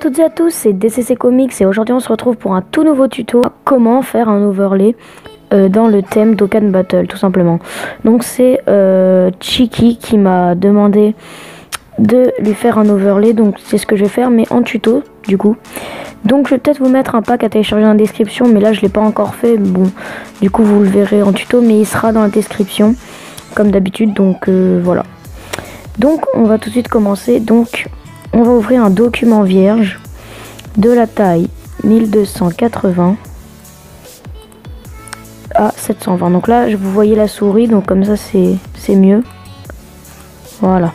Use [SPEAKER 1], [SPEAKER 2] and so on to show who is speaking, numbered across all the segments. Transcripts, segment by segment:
[SPEAKER 1] toutes et à tous, c'est DCC Comics et aujourd'hui on se retrouve pour un tout nouveau tuto. Comment faire un overlay dans le thème Dokkan Battle, tout simplement. Donc c'est Chiki qui m'a demandé de lui faire un overlay, donc c'est ce que je vais faire, mais en tuto du coup. Donc je vais peut-être vous mettre un pack à télécharger dans la description, mais là je l'ai pas encore fait. Bon, du coup vous le verrez en tuto, mais il sera dans la description comme d'habitude. Donc voilà. Donc on va tout de suite commencer. Donc on va ouvrir un document vierge de la taille 1280 à 720. Donc là, vous voyez la souris, donc comme ça c'est mieux. Voilà.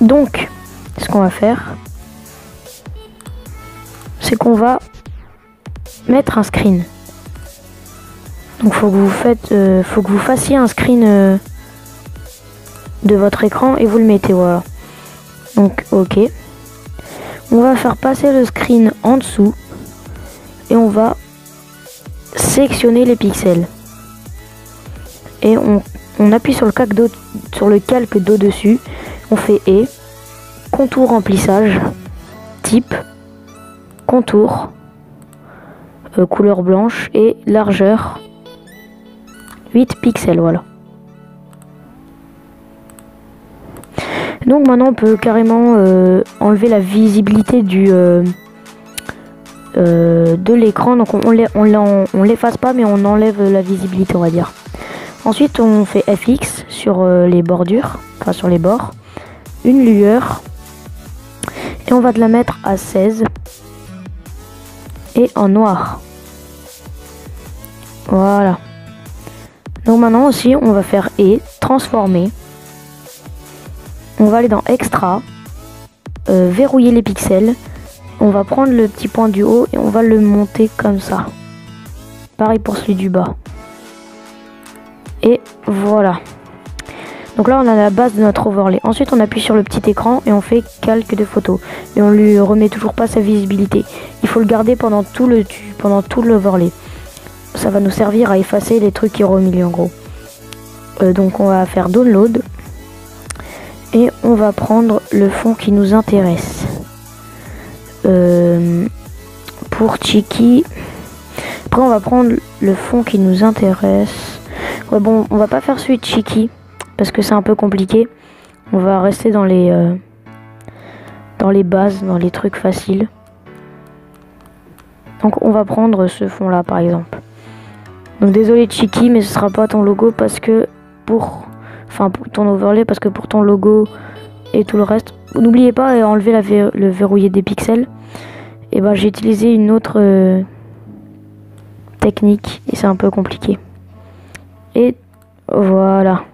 [SPEAKER 1] Donc, ce qu'on va faire, c'est qu'on va mettre un screen. Donc faut que vous fassiez un screen de votre écran et vous le mettez, voilà. Donc ok, on va faire passer le screen en dessous et on va sélectionner les pixels et on appuie sur le calque d'au-dessus, on fait et contour remplissage, type, contour, couleur blanche et largeur 8 pixels, voilà. Donc maintenant on peut carrément enlever la visibilité de l'écran. Donc on l'efface pas, mais on enlève la visibilité, on va dire. Ensuite on fait FX sur les bordures, enfin sur les bords, une lueur, et on va la mettre à 16 et en noir. Voilà. Donc maintenant aussi on va faire et transformer. On va aller dans extra, verrouiller les pixels, on va prendre le petit point du haut et on va le monter comme ça. Pareil pour celui du bas. Et voilà. Donc là on a la base de notre overlay. Ensuite on appuie sur le petit écran et on fait calque de photo. Et on lui remet toujours pas sa visibilité. Il faut le garder pendant tout l'overlay. Ça va nous servir à effacer les trucs qui sont au milieu en gros. Donc on va faire download. Et on va prendre le fond qui nous intéresse. Pour Chiki. Après on va prendre le fond qui nous intéresse. Ouais, bon, on va pas faire celui de Chiki parce que c'est un peu compliqué. On va rester dans les bases, dans les trucs faciles. Donc on va prendre ce fond là par exemple. Donc désolé Chiki, mais ce sera pas ton logo parce que pour ton overlay, parce que pour ton logo et tout le reste, n'oubliez pas d'enlever le verrouillé des pixels. Et ben j'ai utilisé une autre technique et c'est un peu compliqué. Et voilà.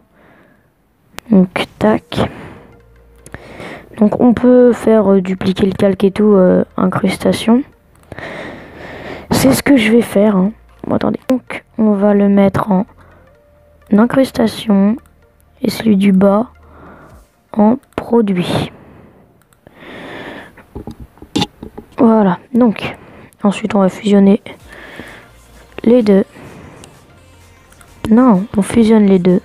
[SPEAKER 1] Donc tac. Donc on peut faire dupliquer le calque et tout, incrustation. C'est ce que je vais faire, hein. Bon, attendez. Donc on va le mettre en incrustation et celui du bas en produit. Voilà, donc ensuite on va fusionner les deux. Non, on fusionne les deux.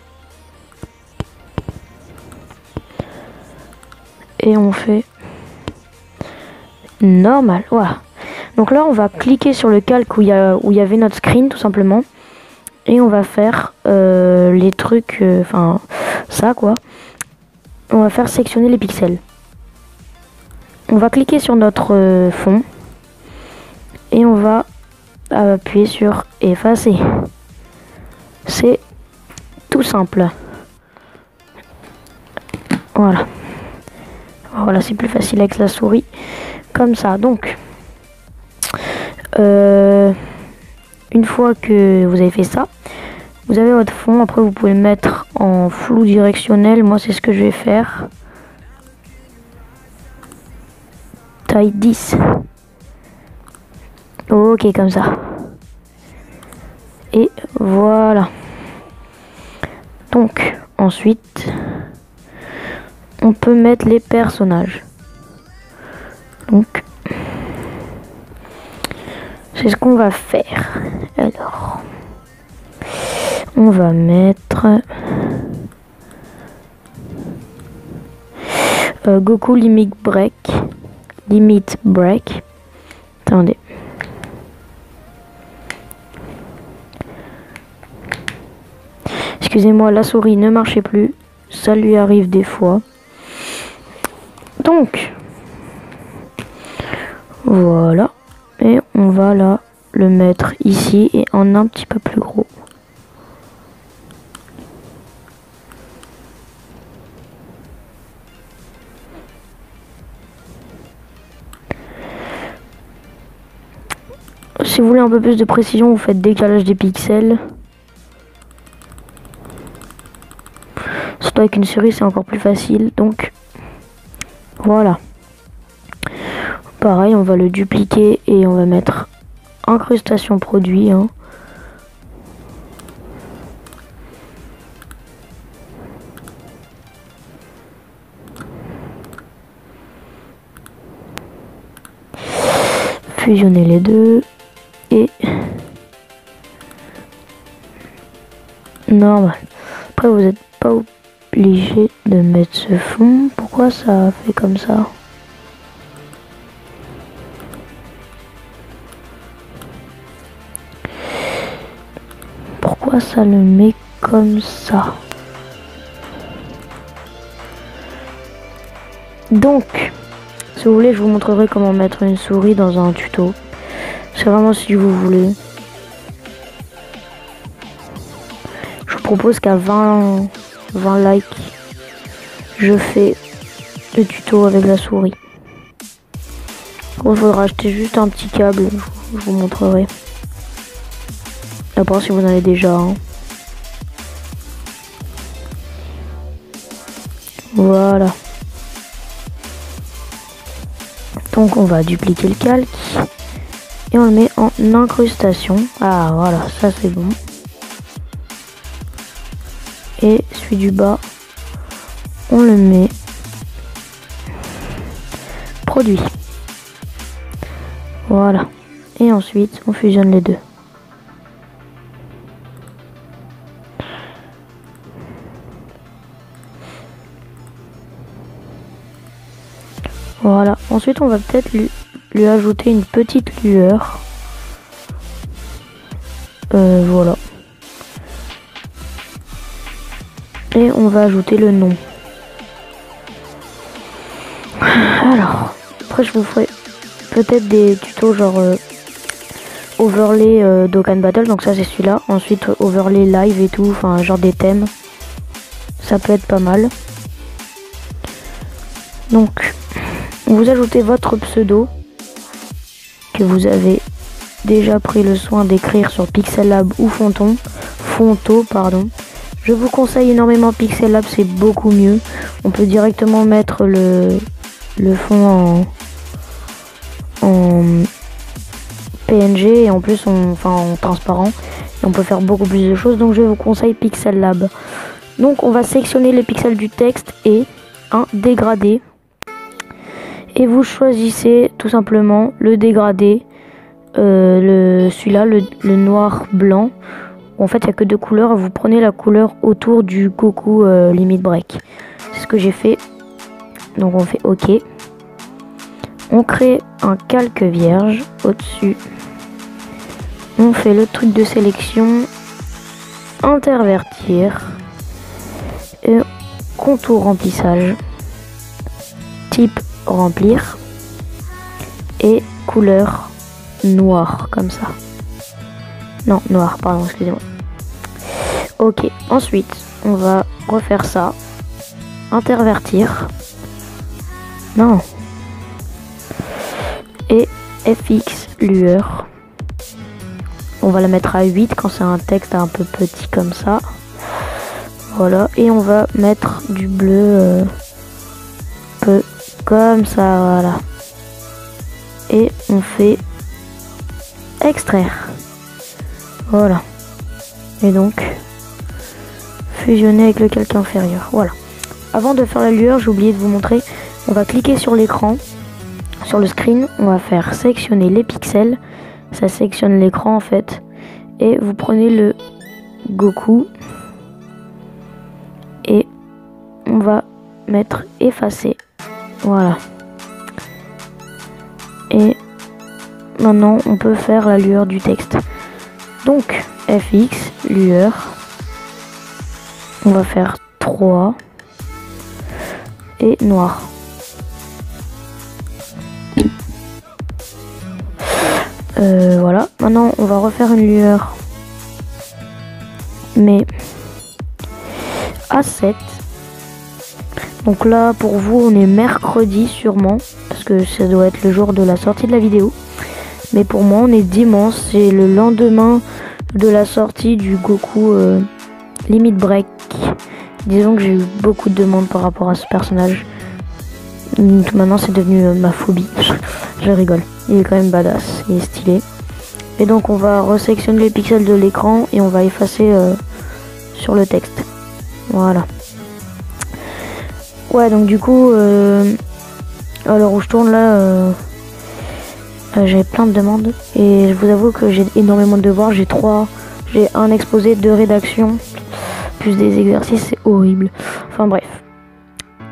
[SPEAKER 1] Et on fait normal, voilà. Donc là on va cliquer sur le calque où il y avait notre screen tout simplement. Et on va faire les trucs, enfin ça quoi. On va faire sectionner les pixels. On va cliquer sur notre fond. Et on va appuyer sur effacer. C'est tout simple. Voilà. Voilà, c'est plus facile avec la souris. Comme ça, donc. Une fois que vous avez fait ça, vous avez votre fond. Après vous pouvez le mettre en flou directionnel. Moi c'est ce que je vais faire. Taille 10. Ok, comme ça. Et voilà. Donc ensuite on peut mettre les personnages. Donc c'est ce qu'on va faire. Alors on va mettre Goku Limit Break. Limit Break. Attendez. Excusez-moi, la souris ne marchait plus. Ça lui arrive des fois. Donc, voilà. Et on va là le mettre ici et en un petit peu plus gros. Si vous voulez un peu plus de précision, vous faites décalage des pixels. Surtout avec une souris, c'est encore plus facile. Donc, voilà. Pareil, on va le dupliquer et on va mettre incrustation produit. Hein. Fusionner les deux et normal. Après, vous n'êtes pas obligé de mettre ce fond. Pourquoi ça fait comme ça? Pourquoi ça le met comme ça? Donc, si vous voulez, je vous montrerai comment mettre une souris dans un tuto. C'est vraiment si vous voulez. Je vous propose qu'à 20 likes, je fais le tuto avec la souris. Il faudra acheter juste un petit câble, je vous montrerai. D'abord si vous en avez déjà un. Voilà. Donc on va dupliquer le calque. Et on le met en incrustation. Ah voilà, ça c'est bon. Et celui du bas, on le met produit. Voilà. Et ensuite, on fusionne les deux. Voilà. Ensuite, on va peut-être lui ajouter une petite lueur. Voilà. Et on va ajouter le nom. Alors, après je vous ferai peut-être des tutos genre overlay Dokkan Battle, donc ça c'est celui-là. Ensuite overlay live et tout, enfin genre des thèmes. Ça peut être pas mal. Donc, vous ajoutez votre pseudo que vous avez déjà pris le soin d'écrire sur Pixel Lab ou Fonto, pardon. Je vous conseille énormément Pixel Lab, c'est beaucoup mieux. On peut directement mettre le fond en PNG et en plus en transparent. Et on peut faire beaucoup plus de choses, donc je vous conseille Pixel Lab. Donc on va sélectionner les pixels du texte et un dégradé. Et vous choisissez tout simplement le dégradé, celui-là, le noir blanc. En fait, il n'y a que deux couleurs. Vous prenez la couleur autour du Goku Limit Break. C'est ce que j'ai fait. Donc on fait OK. On crée un calque vierge au-dessus. On fait le truc de sélection. Intervertir. Et contour remplissage. Type remplir. Et couleur noire, comme ça. Non, noir, pardon, excusez-moi. Ok, ensuite, on va refaire ça. Intervertir. Non. Et FX lueur. On va la mettre à 8 quand c'est un texte un peu petit comme ça. Voilà, et on va mettre du bleu peu comme ça, voilà. Et on fait extraire. Voilà. Et donc, fusionner avec le calque inférieur. Voilà. Avant de faire la lueur, j'ai oublié de vous montrer. On va cliquer sur l'écran, sur le screen. On va faire sélectionner les pixels. Ça sélectionne l'écran en fait. Et vous prenez le Goku. Et on va mettre effacer. Voilà. Et maintenant, on peut faire la lueur du texte. Donc, FX, lueur. On va faire 3 et noir. Voilà. Maintenant, on va refaire une lueur, mais à 7. Donc là, pour vous, on est mercredi sûrement, parce que ça doit être le jour de la sortie de la vidéo. Mais pour moi, on est dimanche, c'est le lendemain de la sortie du Goku Limit Break. Disons que j'ai eu beaucoup de demandes par rapport à ce personnage. Maintenant, c'est devenu ma phobie. Je rigole. Il est quand même badass, il est stylé. Et donc, on va resélectionner les pixels de l'écran et on va effacer sur le texte. Voilà. Ouais, donc du coup, à l'heure où je tourne là, j'ai plein de demandes. Et je vous avoue que j'ai énormément de devoirs. J'ai un exposé, 2 rédactions, plus des exercices, c'est horrible. Enfin bref.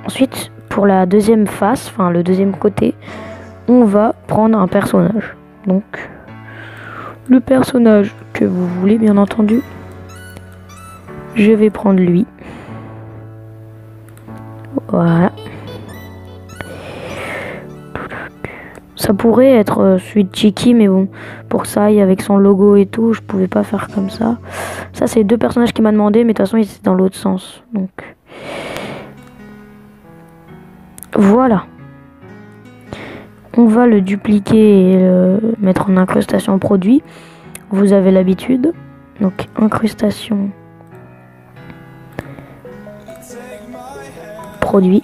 [SPEAKER 1] Ensuite, pour la deuxième face, enfin le deuxième côté, on va prendre un personnage. Donc, le personnage que vous voulez, bien entendu. Je vais prendre lui. Voilà. Ça pourrait être celui de Chiki, mais bon, pour ça, avec son logo et tout, je pouvais pas faire comme ça. Ça, c'est 2 personnages qui m'a demandé, mais de toute façon, ils étaient dans l'autre sens. Donc, voilà. On va le dupliquer et le mettre en incrustation produit. Vous avez l'habitude. Donc, incrustation produit.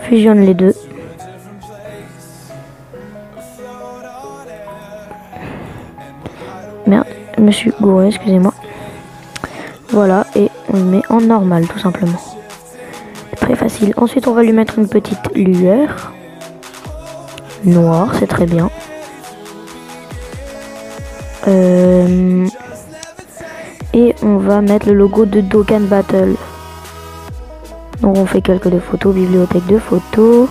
[SPEAKER 1] Fusionne les deux. Merde, je me suis gouré, excusez-moi. Voilà, et on le met en normal, tout simplement. Très facile. Ensuite, on va lui mettre une petite lueur. Noire, c'est très bien. Et on va mettre le logo de Dokkan Battle. Donc on fait quelques photos, bibliothèque de photos.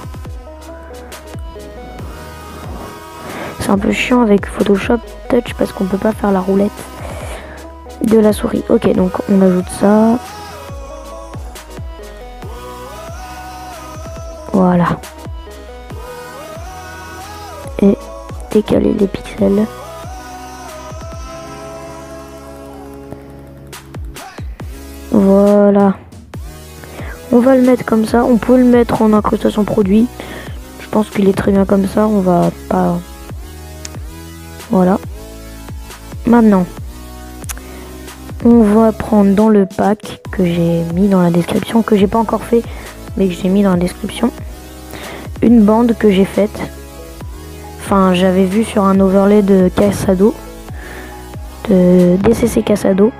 [SPEAKER 1] C'est un peu chiant avec Photoshop Touch parce qu'on peut pas faire la roulette de la souris. Ok, donc on ajoute ça. Voilà. Et décaler les pixels. Voilà. On va le mettre comme ça. On peut le mettre en incrustation produit. Je pense qu'il est très bien comme ça. On va pas... Voilà. Maintenant, on va prendre dans le pack que j'ai mis dans la description, que j'ai pas encore fait, mais que j'ai mis dans la description, une bande que j'ai faite. Enfin, j'avais vu sur un overlay de Casado, de DCC Casado.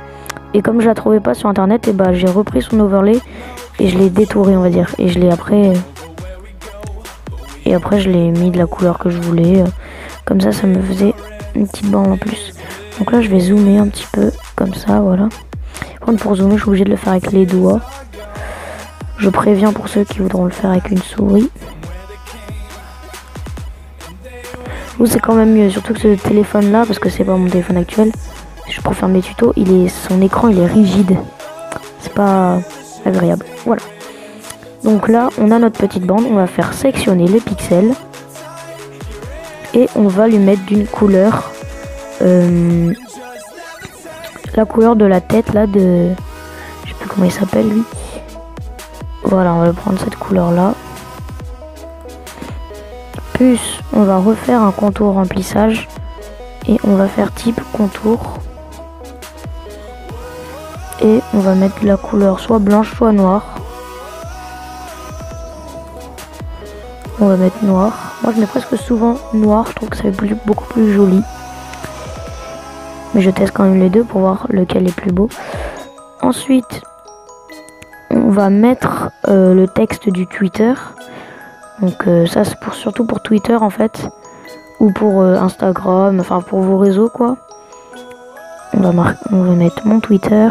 [SPEAKER 1] Et comme je la trouvais pas sur internet, et bah j'ai repris son overlay et je l'ai détouré, on va dire. Et je l'ai après... Et après je l'ai mis de la couleur que je voulais. Comme ça me faisait une petite bande en plus. Donc là je vais zoomer un petit peu, comme ça, voilà. Par contre pour zoomer je suis obligé de le faire avec les doigts. Je préviens pour ceux qui voudront le faire avec une souris. Ou c'est quand même mieux, surtout que ce téléphone là, parce que c'est pas mon téléphone actuel. Je préfère mes tutos, son écran il est rigide. C'est pas agréable. Voilà. Donc là, on a notre petite bande. On va faire sectionner les pixels. Et on va lui mettre d'une couleur. La couleur de la tête là de... Je sais plus comment il s'appelle lui. Voilà, on va prendre cette couleur là. Plus, on va refaire un contour remplissage. Et on va faire type contour. Et on va mettre la couleur soit blanche soit noire. On va mettre noir. Moi je mets presque souvent noir, je trouve que ça fait beaucoup plus joli. Mais je teste quand même les deux pour voir lequel est plus beau. Ensuite, on va mettre le texte du Twitter. Donc ça c'est surtout pour Twitter en fait. Ou pour Instagram, enfin pour vos réseaux quoi. On va mettre mon Twitter.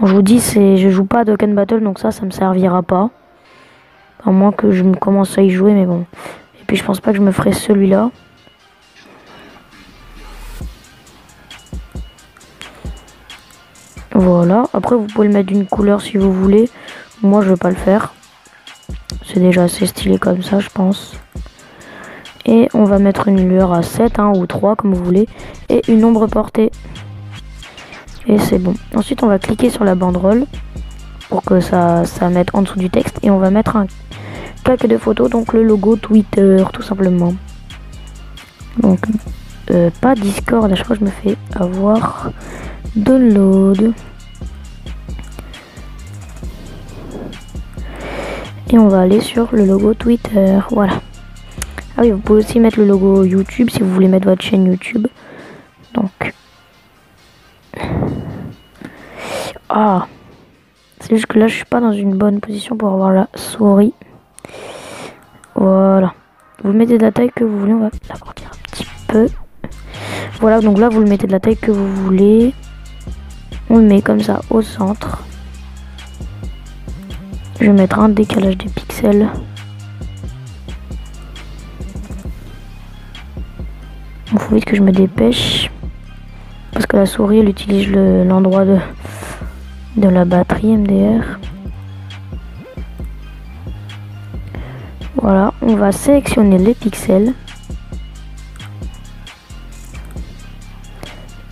[SPEAKER 1] Bon, je vous dis, je joue pas à Dokkan Battle, donc ça me servira pas. À moins que je me commence à y jouer, mais bon. Et puis je pense pas que je me ferai celui-là. Voilà. Après, vous pouvez le mettre d'une couleur si vous voulez. Moi, je vais pas le faire. C'est déjà assez stylé comme ça, je pense. Et on va mettre une lueur à 7 hein, ou 3 comme vous voulez. Et une ombre portée. Et c'est bon. Ensuite, on va cliquer sur la banderole pour que ça mette en dessous du texte. Et on va mettre un plaque de photos, donc le logo Twitter, tout simplement. Donc, pas Discord, à chaque fois je me fais avoir. Download. Et on va aller sur le logo Twitter. Voilà. Ah oui, vous pouvez aussi mettre le logo YouTube si vous voulez mettre votre chaîne YouTube. Donc. Ah. C'est juste que là, je suis pas dans une bonne position pour avoir la souris. Voilà. Vous mettez de la taille que vous voulez. On va l'agrandir un petit peu. Voilà, donc là, vous le mettez de la taille que vous voulez. On le met comme ça au centre. Je vais mettre un décalage des pixels. Il faut vite que je me dépêche. Parce que la souris, elle utilise l'endroit de la batterie MDR. Voilà, on va sélectionner les pixels.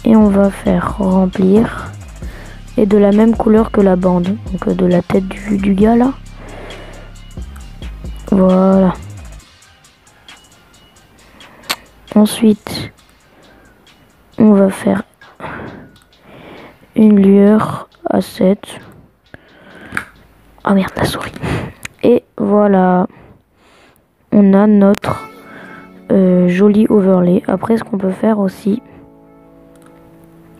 [SPEAKER 1] Et on va faire remplir. Et de la même couleur que la bande. Donc de la tête du gars là. Voilà. Ensuite, on va faire une lueur à 7. Ah merde, la souris. Et voilà. On a notre joli overlay. Après, ce qu'on peut faire aussi,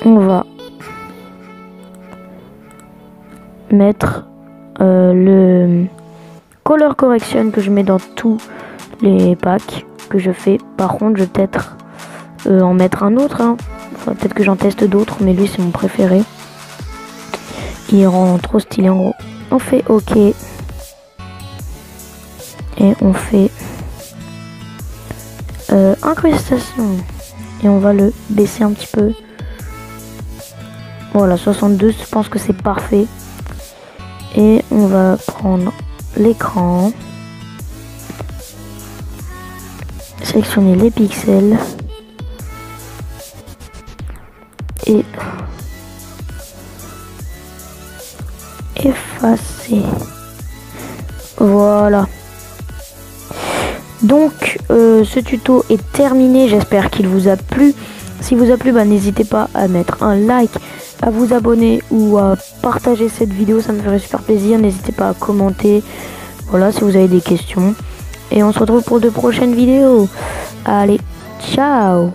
[SPEAKER 1] on va mettre le color correction que je mets dans tous les packs que je fais. Par contre, je vais peut-être en mettre un autre. Hein. Enfin, peut-être que j'en teste d'autres, mais lui, c'est mon préféré. Il rend trop stylé en gros. On fait OK. Et on fait incrustation. Et on va le baisser un petit peu. Voilà, 62, je pense que c'est parfait. Et on va prendre l'écran. Sélectionner les pixels. Et effacer. Voilà. Donc ce tuto est terminé, j'espère qu'il vous a plu. Si vous a plu, bah, n'hésitez pas à mettre un like, à vous abonner ou à partager cette vidéo, ça me ferait super plaisir. N'hésitez pas à commenter, voilà, si vous avez des questions. Et on se retrouve pour de prochaines vidéos. Allez, ciao!